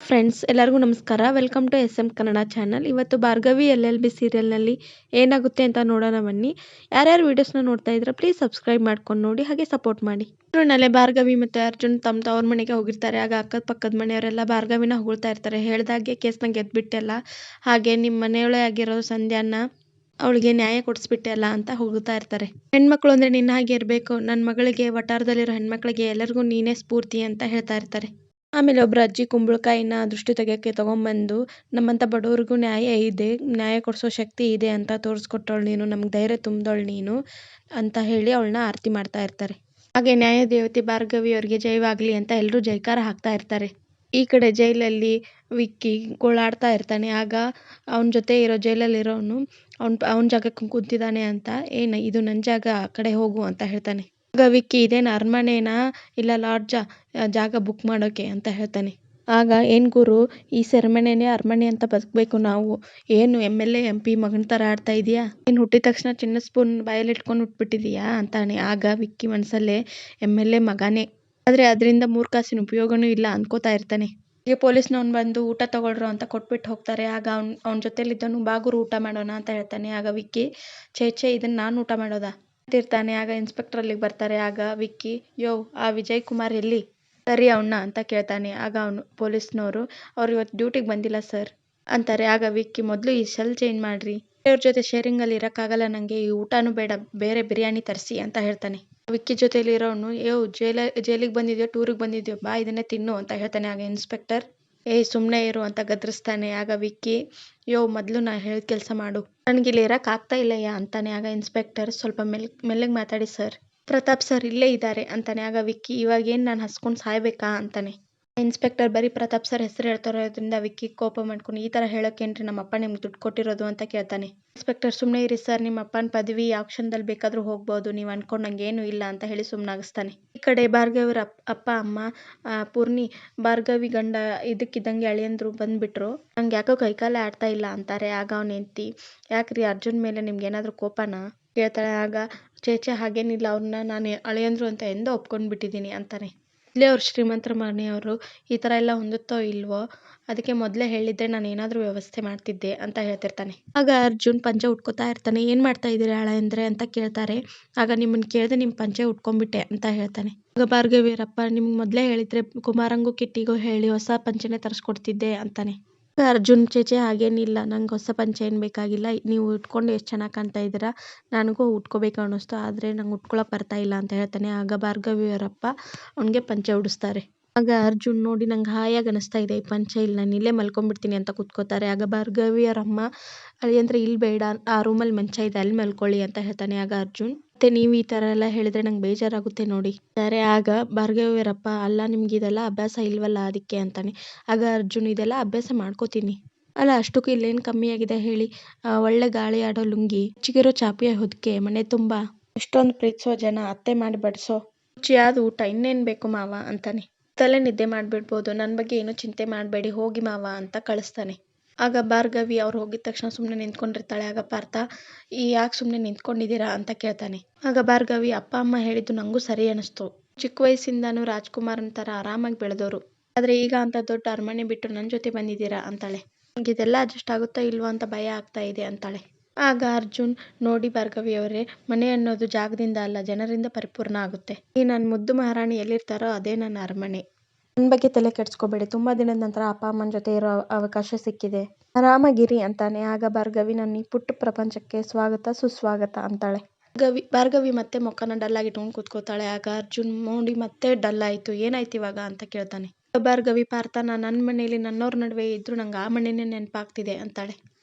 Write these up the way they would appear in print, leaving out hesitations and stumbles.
Friends ಎಲ್ಲರಿಗೂ ನಮಸ್ಕಾರ. Welcome to S M Kannada channel. ಇವತ್ತು ಭಾರ್ಗವಿ LLB ಸೀರಿಯಲ್ನಲ್ಲಿ ಏನಾಗುತ್ತೆ ಅಂತ ನೋಡೋಣ ಬನ್ನಿ. ಯಾರ್ಯಾರು ವಿಡಿಯೋಸ್ನ ನೋಡ್ತಾ ಇದ್ರೆ ಪ್ಲೀಸ್ ಸಬ್ಸ್ಕ್ರೈಬ್ ಮಾಡ್ಕೊಂಡು ನೋಡಿ, ಹಾಗೆ ಸಪೋರ್ಟ್ ಮಾಡಿ. ನಲ್ಲೇ ಭಾರ್ಗವಿ ಮತ್ತು ಅರ್ಜುನ್ ತಮ್ಮ ತವ್ರ ಮನೆಗೆ ಹೋಗಿರ್ತಾರೆ. ಆಗ ಅಕ್ಕದ ಪಕ್ಕದ ಮನೆಯವರೆಲ್ಲ ಭಾರ್ಗವಿನ ಹೊಗಳ್ತಾ ಇರ್ತಾರೆ. ಹೇಳ್ದಾಗೆ ಕೇಸ್ನ ಗೆದ್ಬಿಟ್ಟೆಲ್ಲ, ಹಾಗೆ ನಿಮ್ಮ ಮನೆಯೊಳಗೆ ಆಗಿರೋ ಸಂಧ್ಯಾನ ಅವಳಿಗೆ ನ್ಯಾಯ ಕೊಡಿಸ್ಬಿಟ್ಟೆಲ್ಲ ಅಂತ ಹೋಗ್ತಾ ಇರ್ತಾರೆ. ಹೆಣ್ಮಕ್ಳು ಅಂದ್ರೆ ನಿನ್ನ ಹಾಗೆ ಇರಬೇಕು, ನನ್ನ ಮಗಳಿಗೆ ವಟಾರದಲ್ಲಿರೋ ಹೆಣ್ಮಕ್ಳಿಗೆ ಎಲ್ಲರಿಗೂ ನೀನೇ ಸ್ಫೂರ್ತಿ ಅಂತ ಹೇಳ್ತಾ ಇರ್ತಾರೆ. ಆಮೇಲೆ ಒಬ್ರು ಅಜ್ಜಿ ಕುಂಬಳಕಾಯಿನ ದೃಷ್ಟಿ ತೆಗಿಯೋಕ್ಕೆ ತಗೊಂಬಂದು, ನಮ್ಮಂಥ ಬಡವ್ರಿಗೂ ನ್ಯಾಯ ಕೊಡಿಸೋ ಶಕ್ತಿ ಇದೆ ಅಂತ ತೋರಿಸ್ಕೊಟ್ಟವಳು ನೀನು, ನಮ್ಗೆ ಧೈರ್ಯ ತುಂಬಿದವಳು ನೀನು ಅಂತ ಹೇಳಿ ಅವಳನ್ನ ಆರತಿ ಮಾಡ್ತಾ ಇರ್ತಾರೆ. ಹಾಗೆ ನ್ಯಾಯ ದೇವತೆ ಭಾರ್ಗವಿ ಅವರಿಗೆ ಜಯವಾಗಲಿ ಅಂತ ಎಲ್ಲರೂ ಜೈಕಾರ ಹಾಕ್ತಾ ಇರ್ತಾರೆ. ಈ ಕಡೆ ಜೈಲಲ್ಲಿ ವಿಕ್ಕಿ ಗೋಳಾಡ್ತಾ ಇರ್ತಾನೆ. ಆಗ ಅವನ ಜೊತೆ ಇರೋ ಜೈಲಲ್ಲಿರೋನು ಅವನ ಜಾಗಕ್ಕೆ ಕುಂತಿದ್ದಾನೆ ಅಂತ, ಇದು ನನ್ನ ಜಾಗ, ಆ ಕಡೆ ಹೋಗು ಅಂತ ಹೇಳ್ತಾನೆ. ಆಗ ವಿಕ್ಕಿ ಇದೇನು ಅರಮನೆನಾ ಇಲ್ಲ ಲಾಡ್ಜಾ ಜಾಗ ಬುಕ್ ಮಾಡೋಕೆ ಅಂತ ಹೇಳ್ತಾನೆ. ಆಗ ಏನು ಗುರು, ಈ ಸೆರೆಮನೆನೇ ಅರಮನೆ ಅಂತ ಬದುಕಬೇಕು ನಾವು, ಏನು MLA MP ಮಗನ ಥರ ಆಡ್ತಾ ಇದೆಯಾ, ನೀನು ಹುಟ್ಟಿದ ತಕ್ಷಣ ಚಿನ್ನ ಸ್ಪೂನ್ ಬಾಯಲ್ಲಿ ಇಟ್ಕೊಂಡು ಹುಟ್ಬಿಟ್ಟಿದೀಯಾ ಅಂತಾನೆ. ಆಗ ವಿಕ್ಕಿ ಮನಸ್ಸಲ್ಲೇ MLA ಮಗನೇ, ಆದರೆ ಅದರಿಂದ 3 ಕಾಸಿನ ಉಪಯೋಗನೂ ಇಲ್ಲ ಅನ್ಕೋತಾ ಇರ್ತಾನೆ. ಈಗ ಪೊಲೀಸ್ನವ್ನು ಬಂದು ಊಟ ತಗೊಳ್ರು ಅಂತ ಕೊಟ್ಬಿಟ್ಟು ಹೋಗ್ತಾರೆ. ಆಗ ಅವನ ಜೊತೆಲಿದ್ದವನು ಬಾಗುರು ಊಟ ಮಾಡೋಣ ಅಂತ ಹೇಳ್ತಾನೆ. ಆಗ ವಿಕ್ಕಿ ಛೇ ಇದನ್ನು ನಾನು ಊಟ ಮಾಡೋದಾ ಅಂತಿರ್ತಾನೆ. ಆಗ ಇನ್ಸ್ಪೆಕ್ಟರ್ ಅಲ್ಲಿಗೆ ಬರ್ತಾರೆ. ಆಗ ವಿಕ್ಕಿ ಆ ವಿಜಯ್ ಕುಮಾರ್ ಎಲ್ಲಿ, ಸರಿ ಅವನ್ನ ಅಂತ ಕೇಳ್ತಾನೆ. ಆಗ ಪೊಲೀಸ್ನವರು ಅವ್ರು ಇವತ್ತು ಡ್ಯೂಟಿಗೆ ಬಂದಿಲ್ಲ ಸರ್ ಅಂತಾರೆ. ಆಗ ವಿಕ್ಕಿ ಮೊದಲು ಈ ಸೆಲ್ ಚೇಂಜ್ ಮಾಡ್ರಿ, ಅವ್ರ ಜೊತೆ ಶೇರಿಂಗಲ್ಲಿ ಇರೋಕ್ಕಾಗಲ್ಲ, ನನಗೆ ಈ ಊಟನೂ ಬೇಡ, ಬೇರೆ ಬಿರಿಯಾನಿ ತರಿಸಿ ಅಂತ ಹೇಳ್ತಾನೆ. ವಿಕ್ಕಿ ಜೊತೆಲಿ ಇರೋನು ಜೈಲಿಗೆ ಬಂದಿದ್ಯೋ ಟೂರಿಗೆ ಬಂದಿದ್ಯೋ, ಬಾ ಇದನ್ನೇ ತಿನ್ನು ಅಂತ ಹೇಳ್ತಾನೆ. ಆಗ ಇನ್ಸ್ಪೆಕ್ಟರ್ ಸುಮ್ಮನೆ ಇರು ಅಂತ ಗದರಿಸ್ತಾನೆ. ಆಗ ವಿಕ್ಕಿ ಮೊದಲು ನಾ ಹೇಳಿದ ಕೆಲಸ ಮಾಡು, ನನಗಿಲ್ಲಿ ಇರೋಕೆ ಆಗ್ತಾ ಇಲ್ಲಯ್ಯ ಅಂತಾನೆ. ಆಗ ಇನ್ಸ್ಪೆಕ್ಟರ್ ಸ್ವಲ್ಪ ಮೆಲ್ಲಗೆ ಮಾತಾಡಿ ಸರ್, ಪ್ರತಾಪ್ ಸರ್ ಇಲ್ಲೇ ಇದ್ದಾರೆ ಅಂತಾನೆ. ಆಗ ವಿಕ್ಕಿ ಇವಾಗೇನು ನಾನು ಹಸ್ಕೊಂಡು ಸಾಯ್ಬೇಕಾ ಅಂತಾನೆ. ಇನ್ಸ್ಪೆಕ್ಟರ್ ಬರೀ ಪ್ರತಾಪ್ ಸರ್ ಹೆಸರು ಹೇಳ್ತಾರೋದ್ರಿಂದ ವಿಕ್ಕಿ ಕೋಪ ಮಾಡ್ಕೊಂಡು, ಈ ಥರ ಹೇಳೋಕ್ಕೇನ್ರಿ ನಮ್ಮಪ್ಪ ನಿಮ್ಗೆ ದುಡ್ಡು ಕೊಟ್ಟಿರೋದು ಅಂತ ಕೇಳ್ತಾನೆ. ಇನ್ಸ್ಪೆಕ್ಟರ್ ಸುಮ್ಮನೆ ಇರಿ ಸರ್, ನಿಮ್ಮ ಅಪ್ಪನ ಪದವಿ ಯಾವ ಕ್ಷಣದಲ್ಲಿ ಬೇಕಾದರೂ ಹೋಗ್ಬೋದು, ನೀವು ಅನ್ಕೊಂಡಂಗೆ ಏನೂ ಇಲ್ಲ ಅಂತ ಹೇಳಿ ಸುಮ್ಮನಾಗಿಸ್ತಾನೆ. ಈ ಕಡೆ ಭಾರ್ಗವಿಯವ್ರ ಅಪ್ಪ ಅಮ್ಮ ಪೂರ್ಣಿ ಭಾರ್ಗವಿ ಗಂಡ ಇದಕ್ಕಿದ್ದಂಗೆ ಅಳಿಯಂದ್ರು ಬಂದ್ಬಿಟ್ರು, ನಂಗೆ ಯಾಕೋ ಕೈಕಾಲೇ ಆಡ್ತಾ ಇಲ್ಲ ಅಂತಾರೆ. ಆಗ ಅವ್ನ ಹೆಂಡ್ತಿ, ಯಾಕ್ರಿ ಅರ್ಜುನ್ ಮೇಲೆ ನಿಮ್ಗೆ ಏನಾದರೂ ಕೋಪನಾ ಕೇಳ್ತಾಳೆ. ಆಗ ಚೇಚೆ ಹಾಗೇನಿಲ್ಲ, ಅವ್ರನ್ನ ನಾನು ಅಳಿಯಂದ್ರು ಅಂತ ಎಂದೋ ಒಪ್ಕೊಂಡ್ಬಿಟ್ಟಿದ್ದೀನಿ ಅಂತಾನೆ. ಇಲ್ಲೇ ಅವ್ರು ಶ್ರೀಮಂತರ ಮನೆಯವರು, ಈ ಥರ ಎಲ್ಲ ಹೊಂದುತ್ತೋ ಇಲ್ವೋ, ಅದಕ್ಕೆ ಮೊದಲೇ ಹೇಳಿದ್ರೆ ನಾನು ಏನಾದರೂ ವ್ಯವಸ್ಥೆ ಮಾಡ್ತಿದ್ದೆ ಅಂತ ಹೇಳ್ತಿರ್ತಾನೆ. ಆಗ ಅರ್ಜುನ್ ಪಂಚೆ ಉಟ್ಕೋತಾ ಇರ್ತಾನೆ. ಏನು ಮಾಡ್ತಾ ಇದ್ದೀರಾ ಅಳಿಯಂದ್ರೆ ಅಂತ ಕೇಳ್ತಾರೆ. ಆಗ ನಿಮ್ಮನ್ನು ಕೇಳಿದೆ, ನಿಮ್ಮ ಪಂಚೆ ಉಟ್ಕೊಂಡ್ಬಿಟ್ಟೆ ಅಂತ ಹೇಳ್ತಾನೆ. ಆಗ ಭಾರ್ಗವಿಯರಪ್ಪ, ನಿಮ್ಗೆ ಮೊದಲೇ ಹೇಳಿದ್ರೆ ಕುಮಾರಂಗೂ ಕಿಟ್ಟಿಗೂ ಹೇಳಿ ಹೊಸ ಪಂಚೆನೇ ತರಿಸ್ಕೊಡ್ತಿದ್ದೆ ಅಂತಾನೆ. ಅರ್ಜುನ್ ಚೇಚೆ ಹಾಗೇನಿಲ್ಲ, ನಂಗೆ ಹೊಸ ಪಂಚೆ ಏನು ಬೇಕಾಗಿಲ್ಲ, ನೀವು ಉಟ್ಕೊಂಡು ಎಷ್ಟು ಚೆನ್ನಾಗಿ ಕಾಣ್ತಾ ಇದ್ದೀರಾ, ನನಗೂ ಉಟ್ಕೋಬೇಕು ಅನ್ನಿಸ್ತು, ಆದರೆ ನಂಗೆ ಉಟ್ಕೊಳಕ್ಕೆ ಬರ್ತಾ ಇಲ್ಲ ಅಂತ ಹೇಳ್ತಾನೆ. ಆಗ ಭಾರ್ಗವಿಯವರಪ್ಪ ಅವನಿಗೆ ಪಂಚೆ ಉಡಿಸ್ತಾರೆ. ಆಗ ಅರ್ಜುನ್, ನೋಡಿ ನಂಗೆ ಹಾಯಾಗಿ ಅನಿಸ್ತಾ ಇದೆ ಈ ಪಂಚೆ, ಇಲ್ಲಿ ನಾನು ಇಲ್ಲೇ ಮಲ್ಕೊಂಡ್ಬಿಡ್ತೀನಿ ಅಂತ ಕೂತ್ಕೋತಾರೆ. ಆಗ ಭಾರ್ಗವಿಯವರಮ್ಮ, ಅಳಿಯಂದ್ರೆ ಇಲ್ಲಿ ಬೇಡ, ಆ ರೂಮಲ್ಲಿ ಮಂಚ ಇದೆ ಅಲ್ಲಿ ಮಲ್ಕೊಳ್ಳಿ ಅಂತ ಹೇಳ್ತಾನೆ. ಆಗ ಅರ್ಜುನ್, ಮತ್ತೆ ನೀವು ಈ ಥರ ಎಲ್ಲ ಹೇಳಿದ್ರೆ ನಂಗೆ ಬೇಜಾರಾಗುತ್ತೆ ನೋಡಿ ಅಂತಾರೆ. ಆಗ ಭಾರ್ಗವಿಯವರಪ್ಪ, ಅಲ್ಲ ನಿಮ್ಗೆ ಇದೆಲ್ಲ ಅಭ್ಯಾಸ ಇಲ್ವಲ್ಲ ಅದಕ್ಕೆ ಅಂತಾನೆ. ಆಗ ಅರ್ಜುನ್, ಇದೆಲ್ಲ ಅಭ್ಯಾಸ ಮಾಡ್ಕೋತೀನಿ, ಅಲ್ಲ ಅಷ್ಟಕ್ಕೂ ಇಲ್ಲೇನು ಕಮ್ಮಿ ಆಗಿದೆ ಹೇಳಿ, ಒಳ್ಳೆ ಗಾಳಿ ಆಡೋ ಲುಂಗಿ, ಚಿಗಿರೋ ಚಾಪಿಯ ಹೊದಿಕೆ, ಮನೆ ತುಂಬ ಎಷ್ಟೊಂದು ಪ್ರೀತಿಸೋ ಜನ, ಅತ್ತೆ ಮಾಡಿ ಬಡಿಸೋ ರುಚಿಯಾದ ಊಟ, ಇನ್ನೇನು ಬೇಕು ಮಾವ ಅಂತಾನೆ. ತಲೆ ನಿದ್ದೆ ಮಾಡಿಬಿಡ್ಬೋದು, ನನ್ನ ಬಗ್ಗೆ ಏನೂ ಚಿಂತೆ ಮಾಡಬೇಡಿ, ಹೋಗಿ ಮಾವ ಅಂತ ಕಳಿಸ್ತಾನೆ. ಆಗ ಭಾರ್ಗವಿ ಅವ್ರು ಹೋಗಿದ ತಕ್ಷಣ ಸುಮ್ಮನೆ ನಿಂತ್ಕೊಂಡಿರ್ತಾಳೆ. ಆಗ ಪಾರ್ಥ, ಯಾಕೆ ಸುಮ್ಮನೆ ನಿಂತ್ಕೊಂಡಿದ್ದೀರಾ ಅಂತ ಕೇಳ್ತಾನೆ. ಆಗ ಭಾರ್ಗವಿ, ಅಪ್ಪ ಅಮ್ಮ ಹೇಳಿದ್ದು ನನಗೂ ಸರಿ ಅನ್ನಿಸ್ತು, ಚಿಕ್ಕ ವಯಸ್ಸಿಂದನೂ ರಾಜ್ಕುಮಾರನ ಥರ ಆರಾಮಾಗಿ ಬೆಳೆದವರು, ಆದರೆ ಈಗ ಅಂತ ದೊಡ್ಡ ಅರಮನೆ ಬಿಟ್ಟು ನನ್ನ ಜೊತೆ ಬಂದಿದ್ದೀರಾ ಅಂತಾಳೆ. ನನಗೆ ಇದೆಲ್ಲ ಅಡ್ಜಸ್ಟ್ ಆಗುತ್ತಾ ಇಲ್ವೋ ಅಂತ ಭಯ ಆಗ್ತಾ ಇದೆ ಅಂತಾಳೆ. ಆಗ ಅರ್ಜುನ್, ನೋಡಿ ಭಾರ್ಗವಿಯವರೇ, ಮನೆ ಅನ್ನೋದು ಜಾಗದಿಂದ ಅಲ್ಲ ಜನರಿಂದ ಪರಿಪೂರ್ಣ ಆಗುತ್ತೆ, ಈ ನನ್ನ ಮುದ್ದು ಮಹಾರಾಣಿ ಎಲ್ಲಿರ್ತಾರೋ ಅದೇ ನನ್ನ ಅರಮನೆ, ನನ್ನ ಬಗ್ಗೆ ತಲೆ ಕೆಡಿಸ್ಕೋಬೇಡಿ, ತುಂಬ ದಿನದ ನಂತರ ಅಪ್ಪ ಅಮ್ಮನ ಜೊತೆ ಇರೋ ಅವಕಾಶ ಸಿಕ್ಕಿದೆ, ಆರಾಮಾಗಿರಿ ಅಂತಾನೆ. ಆಗ ಭಾರ್ಗವಿ, ನನ್ನ ಈ ಪುಟ್ಟ ಪ್ರಪಂಚಕ್ಕೆ ಸ್ವಾಗತ ಸುಸ್ವಾಗತ ಅಂತಾಳೆ. ಭಾರ್ಗವಿ ಮತ್ತೆ ಮೊಕ್ಕನ ಡಲ್ಲಾಗಿ ಇಟ್ಕೊಂಡು ಕೂತ್ಕೋತಾಳೆ. ಆಗ ಅರ್ಜುನ್, ನೋಡಿ ಮತ್ತೆ ಡಲ್ ಆಯಿತು, ಏನಾಯ್ತು ಇವಾಗ ಅಂತ ಕೇಳ್ತಾನೆ. ಭಾರ್ಗವಿ, ಪಾರ್ಥ, ನನ್ನ ಮನೆಯಲ್ಲಿ ನನ್ನವ್ರ ನಡುವೆ ಇದ್ದರೂ ನಂಗೆ ಆ ಮನೆಯೇ ನೆನಪಾಗ್ತಿದೆ ಅಂತಾಳೆ.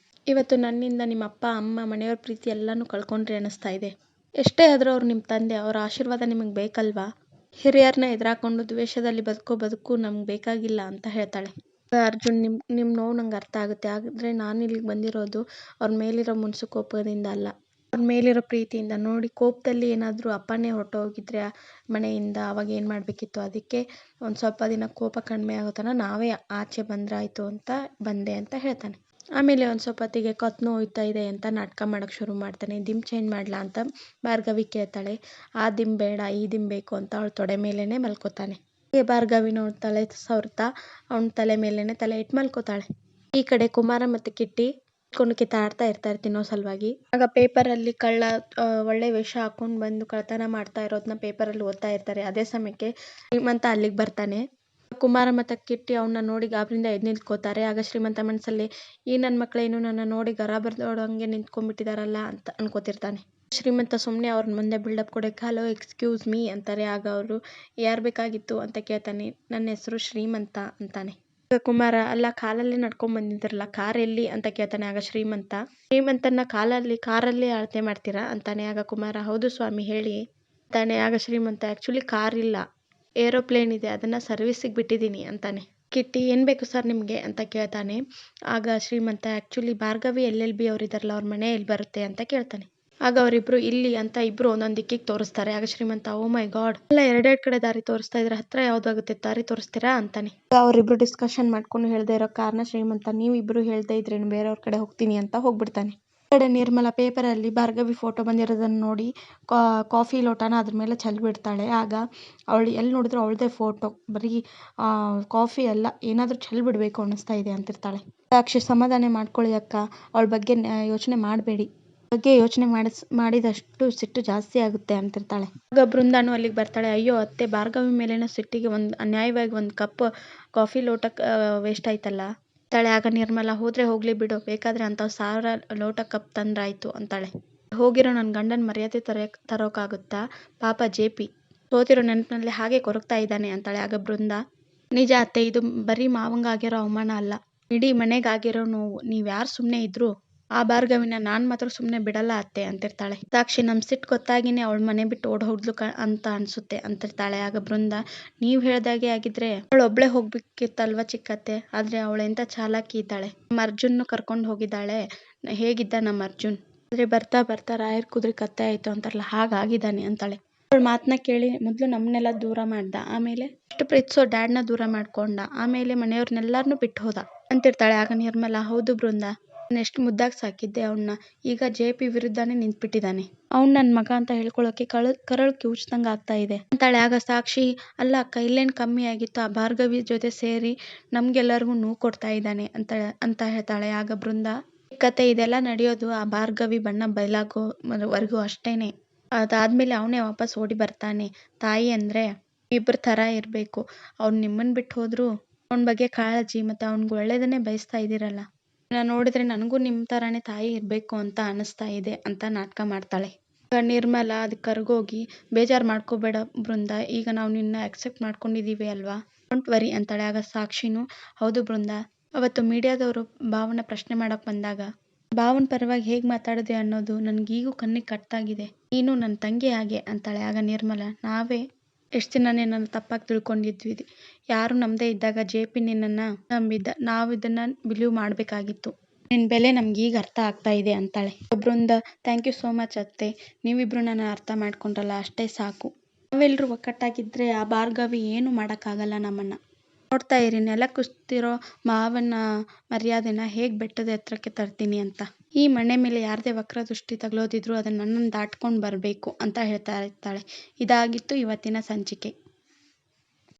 ಇವತ್ತು ನನ್ನಿಂದ ನಿಮ್ಮ ಅಪ್ಪ ಅಮ್ಮ ಮನೆಯವ್ರ ಪ್ರೀತಿ ಎಲ್ಲನೂ ಕಳ್ಕೊಂಡ್ರಿ ಅನ್ನಿಸ್ತಾ ಇದೆ, ಎಷ್ಟೇ ಆದರೂ ಅವ್ರು ನಿಮ್ಮ ತಂದೆ, ಅವರ ಆಶೀರ್ವಾದ ನಿಮಗೆ ಬೇಕಲ್ವಾ, ಹಿರಿಯರನ್ನ ಎದುರಾಕೊಂಡು ದ್ವೇಷದಲ್ಲಿ ಬದುಕು ನಮ್ಗೆ ಬೇಕಾಗಿಲ್ಲ ಅಂತ ಹೇಳ್ತಾಳೆ. ಅರ್ಜುನ್, ನಿಮ್ಮ ನೋವು ನಂಗೆ ಅರ್ಥ ಆಗುತ್ತೆ, ಆದರೆ ನಾನು ಇಲ್ಲಿಗೆ ಬಂದಿರೋದು ಅವ್ರ ಮೇಲಿರೋ ಮುನ್ಸು ಕೋಪದಿಂದ ಅಲ್ಲ, ಅವ್ರ ಮೇಲಿರೋ ಪ್ರೀತಿಯಿಂದ. ನೋಡಿ, ಕೋಪದಲ್ಲಿ ಏನಾದರೂ ಅಪ್ಪನೇ ಹೊರಟೋಗಿದ್ರೆ ಮನೆಯಿಂದ ಅವಾಗ ಏನು ಮಾಡಬೇಕಿತ್ತು, ಅದಕ್ಕೆ ಒಂದು ಸ್ವಲ್ಪ ದಿನ ಕೋಪ ಕಡಿಮೆ ಆಗೋ ತನಕ ನಾವೇ ಆಚೆ ಬಂದ್ರಾಯ್ತು ಅಂತ ಬಂದೆ ಅಂತ ಹೇಳ್ತಾನೆ. ಆಮೇಲೆ ಒಂದು ಸ್ವಲ್ಪ ಹೊತ್ತಿಗೆ ಕತ್ತು ನೋಯ್ತಾ ಇದೆ ಅಂತ ನಾಟಕ ಮಾಡೋಕ್ಕೆ ಶುರು ಮಾಡ್ತಾನೆ. ದಿಮ್ ಚೇಂಜ್ ಮಾಡಲಾ ಅಂತ ಭಾರ್ಗವಿ ಕೇಳ್ತಾಳೆ. ಆ ದಿಮ್ ಬೇಡ ಈ ದಿಮ್ ಬೇಕು ಅಂತ ಅವಳು ತೊಡೆ ಮೇಲೇ ಮಲ್ಕೋತಾನೆ. ಭಾರ್ಗವಿ ನೋಡ್ತಾಳೆ ಸವರ್ತಾ ಅವನ ತಲೆ ಮೇಲೇನೆ ತಲೆ ಇಟ್ಟು ಮಲ್ಕೋತಾಳೆ. ಈ ಕಡೆ ಕುಮಾರ ಮತ್ತೆ ಕಿಟ್ಟಿ ಕೊಂಡು ಕಿತ್ತಾಡ್ತಾ ಇರ್ತಾರೆ ತಿನ್ನೋ ಸಲುವಾಗಿ. ಆಗ ಪೇಪರ್ ಅಲ್ಲಿ ಕಳ್ಳ ಒಳ್ಳೆ ವೇಷ ಹಾಕೊಂಡ್ ಬಂದು ಕಳ್ತನ ಮಾಡ್ತಾ ಇರೋದನ್ನ ಪೇಪರ್ ಅಲ್ಲಿ ಓದ್ತಾ ಇರ್ತಾರೆ. ಅದೇ ಸಮಯಕ್ಕೆ ಶ್ರೀಮಂತ ಅಲ್ಲಿಗೆ ಬರ್ತಾನೆ. ಕುಮಾರ ಮತ್ತೆ ಕಿಟ್ಟಿ ಅವನ್ನ ನೋಡಿ ಗಾಬರಿಯಿಂದ ಎದ್ದು ನಿಂತ್ಕೋತಾರೆ. ಆಗ ಶ್ರೀಮಂತ ಮನಸ್ಸಲ್ಲಿ ಈ ನನ್ ಮಕ್ಳೇನು ನನ್ನ ನೋಡಿ ಗರಾಬರ್ದೋಡಂಗೆ ನಿಂತ್ಕೊಂಡ್ಬಿಟ್ಟಿದಾರಲ್ಲ ಅಂತ ಅನ್ಕೋತಿರ್ತಾನೆ. ಶ್ರೀಮಂತ ಸುಮ್ನೆ ಅವ್ರ ಮುಂದೆ ಬಿಲ್ಡಪ್ ಕೊಡಕ್ಕೆ ಹಲೋ ಎಕ್ಸ್ಕ್ಯೂಸ್ ಮೀ ಅಂತಾರೆ. ಆಗ ಅವರು ಯಾರ್ ಬೇಕಾಗಿತ್ತು ಅಂತ ಕೇಳ್ತಾನೆ. ನನ್ನ ಹೆಸರು ಶ್ರೀಮಂತ ಅಂತಾನೆ. ಆಗ ಕುಮಾರ ಅಲ್ಲ ಕಾಲಲ್ಲಿ ನಡ್ಕೊಂಡ್ ಬಂದಿದ್ರಲ್ಲ ಕಾರ್ ಎಲ್ಲಿ ಅಂತ ಕೇಳ್ತಾನೆ. ಆಗ ಶ್ರೀಮಂತನ ಕಾರಲ್ಲಿ ಅಳತೆ ಮಾಡ್ತೀರಾ ಅಂತಾನೆ. ಆಗ ಕುಮಾರ ಹೌದು ಸ್ವಾಮಿ ಹೇಳಿ ಅಂತಾನೆ. ಆಗ ಶ್ರೀಮಂತ ಆಕ್ಚುಲಿ ಕಾರ್ ಇಲ್ಲ ಏರೋಪ್ಲೇನ್ ಇದೆ ಅದನ್ನ ಸರ್ವಿಸಿಗೆ ಬಿಟ್ಟಿದ್ದೀನಿ ಅಂತಾನೆ. ಕಿಟ್ಟಿ ಏನ್ ಬೇಕು ಸರ್ ನಿಮ್ಗೆ ಅಂತ ಕೇಳ್ತಾನೆ. ಆಗ ಶ್ರೀಮಂತ ಆಕ್ಚುಲಿ ಭಾರ್ಗವಿ LLB ಅವ್ರು ಇದಾರಲ್ಲ ಅವ್ರ ಮನೆ ಎಲ್ಲಿ ಬರುತ್ತೆ ಅಂತ ಕೇಳ್ತಾನೆ. ಆಗ ಅವರಿಬ್ರು ಇಲ್ಲಿ ಅಂತ ಇಬ್ರು ಒಂದೊಂದ್ ದಿಕ್ಕಿಗೆ ತೋರಿಸ್ತಾರೆ. ಆಗ ಶ್ರೀಮಂತ ಓ ಮೈ ಗಾಡ್ ಎಲ್ಲ ಎರಡೆರಡು ಕಡೆ ದಾರಿ ತೋರಿಸ್ತಾ ಇದ್ರೆ ಹತ್ರ ಯಾವ್ದಾಗುತ್ತೆ ದಾರಿ ತೋರಿಸ್ತೀರಾ ಅಂತಾನೆ. ಅವರಿಬ್ರು ಡಿಸ್ಕಷನ್ ಮಾಡ್ಕೊಂಡು ಹೇಳ್ದೆ ಇರೋ ಕಾರಣ ಶ್ರೀಮಂತ ನೀವು ಇಬ್ರು ಹೇಳ್ದೆ ಇದ್ರೇನು ಬೇರೆಯವ್ರ ಕಡೆ ಹೋಗ್ತೀನಿ ಅಂತ ಹೋಗ್ಬಿಡ್ತಾನೆ. ಈ ಕಡೆ ನಿರ್ಮಲಾ ಪೇಪರ್ ಅಲ್ಲಿ ಭಾರ್ಗವಿ ಫೋಟೋ ಬಂದಿರೋದನ್ನ ನೋಡಿ ಕಾಫಿ ಲೋಟನ ಅದ್ರ ಮೇಲೆ ಚೆಲ್ ಬಿಡ್ತಾಳೆ. ಆಗ ಅವಳು ಎಲ್ಲಿ ನೋಡಿದ್ರು ಅವಳದೇ ಫೋಟೋ ಬರೀ ಕಾಫಿ ಎಲ್ಲ ಏನಾದ್ರೂ ಚೆಲ್ ಬಿಡ್ಬೇಕು ಅನ್ನಿಸ್ತಾ ಇದೆ ಅಂತಿರ್ತಾಳೆ. ಸಾಕ್ಷಿ ಸಮಾಧಾನ ಮಾಡ್ಕೊಳ್ಳಿ ಅಕ್ಕ ಅವಳ ಬಗ್ಗೆ ಯೋಚನೆ ಮಾಡಬೇಡಿ ಬಗ್ಗೆ ಯೋಚನೆ ಮಾಡಿದಷ್ಟು ಸಿಟ್ಟು ಜಾಸ್ತಿ ಆಗುತ್ತೆ ಅಂತಿರ್ತಾಳೆ. ಆಗ ಬೃಂದಾನು ಅಲ್ಲಿಗೆ ಬರ್ತಾಳೆ. ಅಯ್ಯೋ ಅತ್ತೆ ಭಾರ್ಗವಿ ಮೇಲಿನ ಸಿಟ್ಟಿಗೆ ಅನ್ಯಾಯವಾಗಿ ಒಂದು ಕಪ್ ಕಾಫಿ ಲೋಟ ವೇಸ್ಟ್ ಆಯ್ತಲ್ಲ ಅಂತಾಳೆ. ಆಗ ನಿರ್ಮಲಾ ಹೋದ್ರೆ ಹೋಗ್ಲಿ ಬಿಡು ಬೇಕಾದ್ರೆ ಅಂತ 1000 ಲೋಟ ಕಪ್ ತಂದ್ರಾಯ್ತು ಅಂತಾಳೆ. ಹೋಗಿರೋ ನನ್ನ ಗಂಡನ ಮರ್ಯಾದೆ ತರೋಕಾಗುತ್ತಾ ಪಾಪ JP ಸೋತಿರೋ ನೆನಪಿನಲ್ಲಿ ಹಾಗೆ ಕೊರಗ್ತಾ ಇದ್ದಾನೆ ಅಂತಾಳೆ. ಆಗ ಬೃಂದಾ ನಿಜ ಅತ್ತೆ ಇದು ಬರೀ ಮಾವಂಗಾಗಿರೋ ಅವಮಾನ ಅಲ್ಲ ಇಡೀ ಮನೆಗಾಗಿರೋ ನೋವು. ನೀವ್ಯಾರು ಸುಮ್ನೆ ಇದ್ರು ಆ ಭಾರ್ಗವಿನ ನಾನ್ ಮಾತ್ರ ಸುಮ್ನೆ ಬಿಡಲ್ಲ ಅತ್ತೆ ಅಂತಿರ್ತಾಳೆ. ಸಾಕ್ಷಿ ನಮ್ ಸಿಟ್ಟು ಗೊತ್ತಾಗಿನೇ ಅವಳ ಮನೆ ಬಿಟ್ಟು ಓಡ್ ಹೋದ್ಲು ಅಂತ ಅನ್ಸುತ್ತೆ ಅಂತಿರ್ತಾಳೆ. ಆಗ ಬೃಂದಾ ನೀವ್ ಹೇಳ್ದಾಗೆ ಆಗಿದ್ರೆ ಅವಳು ಒಬ್ಳೆ ಹೋಗ್ಬೇಕಿತ್ತಲ್ವಾ ಚಿಕ್ಕತ್ತೆ ಆದ್ರೆ ಅವಳೆಂತ ಚಾಲಾಕಿ ಇದ್ದಾಳೆ. ನಮ್ಮ ಅರ್ಜುನ್ ಕರ್ಕೊಂಡು ಹೋಗಿದ್ದಾಳೆ. ಹೇಗಿದ್ದ ನಮ್ಮ ಅರ್ಜುನ್ ಆದ್ರೆ ಬರ್ತಾ ಬರ್ತಾ ರಾಯರ್ ಕುದುರೆ ಕತ್ತೆ ಆಯ್ತು ಅಂತಾರಲ್ಲ ಹಾಗಾಗಿದ್ದಾನೆ ಅಂತಾಳೆ. ಅವಳ ಮಾತನ್ನ ಕೇಳಿ ಮೊದ್ಲು ನಮ್ಮನ್ನೆಲ್ಲ ದೂರ ಮಾಡ್ದ ಆಮೇಲೆ ಎಷ್ಟು ಪ್ರೀತಿಸೋ ಡ್ಯಾಡ್ನ ದೂರ ಮಾಡ್ಕೊಂಡ ಆಮೇಲೆ ಮನೆಯವ್ರನ್ನೆಲ್ಲಾರ್ನು ಬಿಟ್ಟು ಹೋದ ಅಂತಿರ್ತಾಳೆ. ಆಗ ನಿರ್ಮಲಾ ಹೌದು ಬೃಂದಾ ನಾನು ಎಷ್ಟು ಮುದ್ದಾಗಿ ಸಾಕಿದ್ದೆ ಅವನ್ನ ಈಗ JP ವಿರುದ್ಧನೇ ನಿಂತ್ಬಿಟ್ಟಿದ್ದಾನೆ. ಅವ್ನ್ ನನ್ ಮಗ ಅಂತ ಹೇಳ್ಕೊಳಕ್ಕೆ ಕರಳು ಕಿವುಚ್ದಂಗ ಆಗ್ತಾ ಇದೆ ಅಂತಾಳೆ. ಆಗ ಸಾಕ್ಷಿ ಅಲ್ಲ ಅಕ್ಕ ಇಲ್ಲೇನ್ ಕಮ್ಮಿ ಆಗಿತ್ತು ಆ ಭಾರ್ಗವಿ ಜೊತೆ ಸೇರಿ ನಮ್ಗೆಲ್ಲರಿಗೂ ನೋವು ಕೊಡ್ತಾ ಇದ್ದಾನೆ ಅಂತ ಹೇಳ್ತಾಳೆ. ಆಗ ಬೃಂದಾ ಕತೆ ಇದೆಲ್ಲ ನಡೆಯೋದು ಆ ಭಾರ್ಗವಿ ಬಣ್ಣ ಬಯಲಾಗೋವರೆಗೂ ಅಷ್ಟೇನೆ. ಅದಾದ್ಮೇಲೆ ಅವನೇ ವಾಪಸ್ ಓಡಿ ಬರ್ತಾನೆ. ತಾಯಿ ಅಂದ್ರೆ ಇಬ್ಬರ ತರ ಇರ್ಬೇಕು. ಅವ್ನು ನಿಮ್ಮನ್ ಬಿಟ್ಟು ಹೋದ್ರು ಅವನ ಬಗ್ಗೆ ಕಾಳಜಿ ಮತ್ತೆ ಅವ್ನಿಗೆ ಒಳ್ಳೇದನ್ನೇ ಬಯಸ್ತಾ ಇದೀರಲ್ಲ ನೋಡಿದ್ರೆ ನನಗೂ ನಿಮ್ ತರಾನೇ ತಾಯಿ ಇರ್ಬೇಕು ಅಂತ ಅನಿಸ್ತಾ ಇದೆ ಅಂತ ನಾಟಕ ಮಾಡ್ತಾಳೆ. ನಿರ್ಮಲಾ ಅದಕ್ಕೆ ಕರ್ಗೋಗಿ ಬೇಜಾರ್ ಮಾಡ್ಕೋಬೇಡ ಬೃಂದಾ ಈಗ ನಾವು ನಿನ್ನ ಅಕ್ಸೆಪ್ಟ್ ಮಾಡ್ಕೊಂಡಿದೀವಿ ಅಲ್ವಾ ಡೋಂಟ್ ವರಿ ಅಂತಾಳೆ. ಆಗ ಸಾಕ್ಷಿನು ಹೌದು ಬೃಂದಾ ಅವತ್ತು ಮೀಡಿಯಾದವರು ಭಾವನ ಪ್ರಶ್ನೆ ಮಾಡಕ್ ಬಂದಾಗ ಭಾವನ್ ಪರವಾಗಿ ಹೇಗ್ ಮಾತಾಡಿದೆ ಅನ್ನೋದು ನನ್ಗೀಗೂ ಕಣ್ಣಿಗೆ ಕಟ್ಟಾಗಿದೆ. ನೀನು ನನ್ನ ತಂಗಿ ಹಾಗೆ ಅಂತಾಳೆ. ಆಗ ನಿರ್ಮಲಾ ನಾವೇ ಎಷ್ಟು ದಿನನೇ ನನ್ನ ತಪ್ಪಾಗಿ ತಿಳ್ಕೊಂಡಿದ್ವಿ ಯಾರು ನಮ್ದೇ ಇದ್ದಾಗ JP ನಿನ್ನನ್ನ ನಂಬಿದ್ದ ನಾವು ಇದನ್ನ ಬಿಲೀವ್ ಮಾಡ್ಬೇಕಾಗಿತ್ತು. ನಿನ್ ಬೆಲೆ ನಮ್ಗೀಗ ಅರ್ಥ ಆಗ್ತಾ ಇದೆ ಅಂತಾಳೆ. Brinda thank you so much ಅತ್ತೆ ನೀವಿಬ್ರು ನನ್ನ ಅರ್ಥ ಮಾಡ್ಕೊಂಡ್ರಲ್ಲ ಅಷ್ಟೇ ಸಾಕು. ನಾವೆಲ್ರೂ ಒಕ್ಕಟ್ಟಾಗಿದ್ರೆ ಆ ಭಾರ್ಗವಿ ಏನು ಮಾಡಕ್ಕಾಗಲ್ಲ ನಮ್ಮನ್ನ. ನೋಡ್ತಾ ಇರಿ ನೆಲ ಕುಸ್ತಿರೋ ಮಾವನ ಮರ್ಯಾದೆನ ಹೇಗ್ ಬೆಟ್ಟದ ಎತ್ತರಕ್ಕೆ ತರ್ತೀನಿ ಅಂತ. ಈ ಮನೆ ಮೇಲೆ ಯಾರದೇ ವಕ್ರ ದೃಷ್ಟಿ ತಗಲೋದಿದ್ರು ಅದನ್ನ ನನ್ನನ್ನು ದಾಟ್ಕೊಂಡ್ ಬರ್ಬೇಕು ಅಂತ ಹೇಳ್ತಾ ಇರ್ತಾಳೆ. ಇದಾಗಿತ್ತು ಇವತ್ತಿನ ಸಂಚಿಕೆ.